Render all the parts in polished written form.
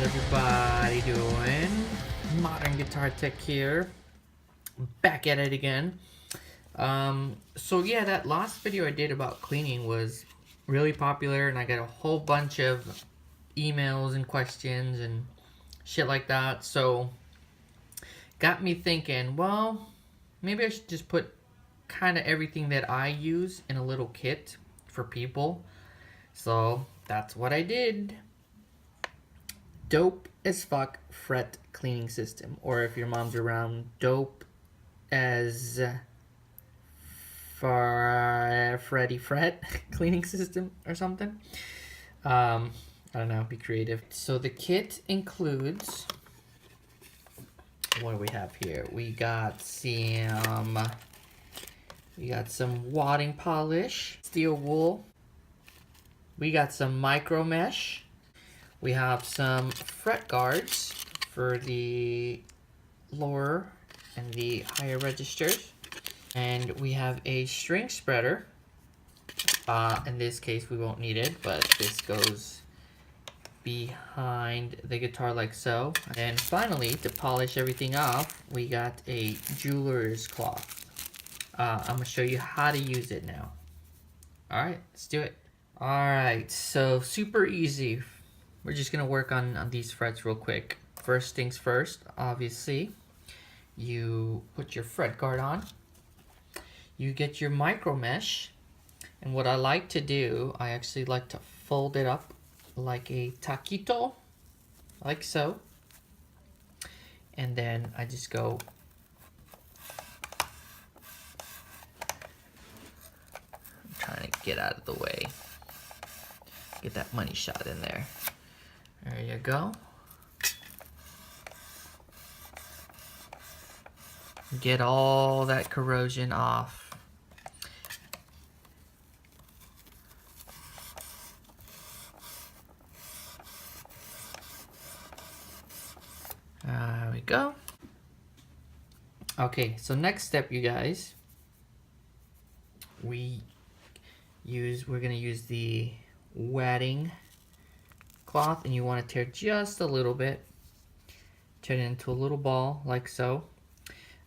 Everybody doing? Modern Guitar Tech here. Back at it again. So yeah, that last video I did about cleaning was really popular, and I got a whole bunch of emails and questions and shit like that. So got me thinking, well, maybe I should just put kind of everything that I use in a little kit for people. So that's what I did. Dope as fuck fret cleaning system, or if your mom's around, dope as for Freddy Fret cleaning system or something. I don't know, be creative. So the kit includes, what do we have here? We got some wadding polish, steel wool. We got some micro mesh. We have some fret guards for the lower and the higher registers. And we have a string spreader. In this case, we won't need it, but this goes behind the guitar like so. And finally, to polish everything off, we got a jeweler's cloth. I'm gonna show you how to use it now. All right, let's do it. All right, so super easy. We're just gonna work on these frets real quick. First things first, obviously, you put your fret guard on. You get your micro mesh, and what I like to do, I actually like to fold it up like a taquito, like so. And then I just go I'm trying to get out of the way. Get that money shot in there. There you go. Get all that corrosion off. There we go. Okay, so next step, you guys, we're gonna use the wadding cloth, and you want to tear just a little bit. Turn it into a little ball like so.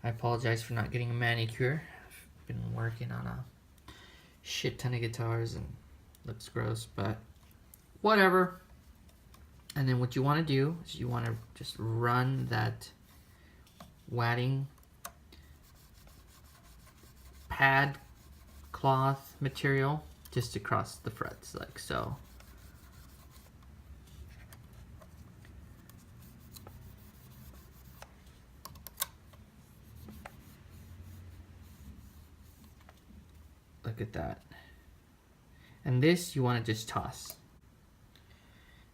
I apologize for not getting a manicure. I've been working on a shit ton of guitars and looks gross, but whatever. And then what you want to do is you want to just run that wadding pad cloth material just across the frets like so. Look at that. And this you want to just toss.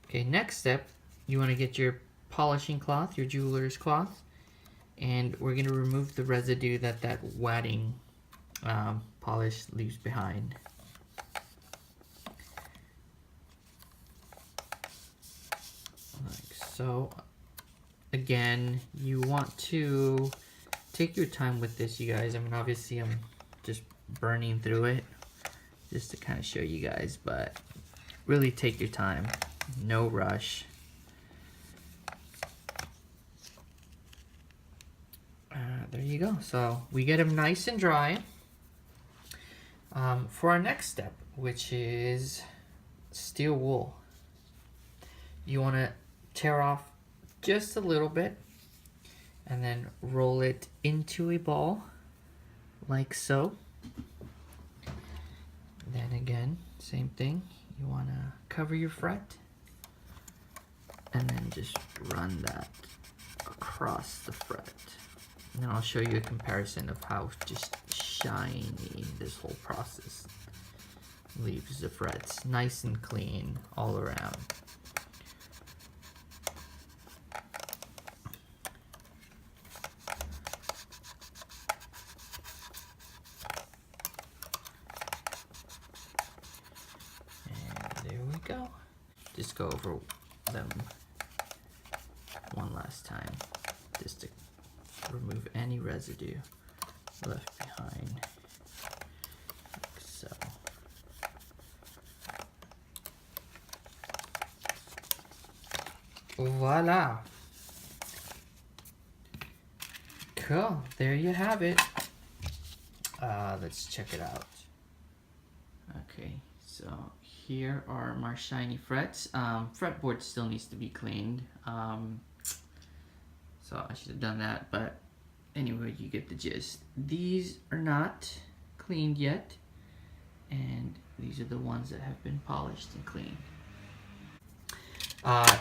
Okay, next step, you want to get your polishing cloth, your jeweler's cloth, and we're going to remove the residue that wadding polish leaves behind. Like so. Again, you want to take your time with this, you guys. I mean, obviously I'm just burning through it just to kind of show you guys, but really take your time. No rush. There you go. So we get them nice and dry. For our next step, which is steel wool, you want to tear off just a little bit and then roll it into a ball like so. Then again, same thing. You want to cover your fret and then just run that across the fret. And then I'll show you a comparison of how just shiny this whole process leaves the frets. Nice and clean all around. And there we go. Just go over them one last time just to remove any residue left behind, like so. Voila. Cool. There you have it. Let's check it out. Okay, so here are my shiny frets. Fretboard still needs to be cleaned. So I should have done that, but anyway, you get the gist. These are not cleaned yet, and these are the ones that have been polished and cleaned.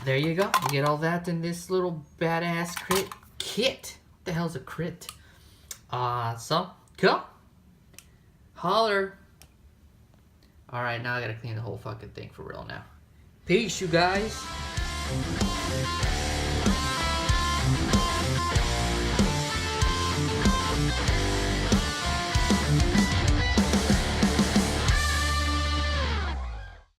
There you go. You get all that in this little badass kit. What the hell's a crit? So, cool. Holler. Alright, now I gotta clean the whole fucking thing for real now. Peace, you guys.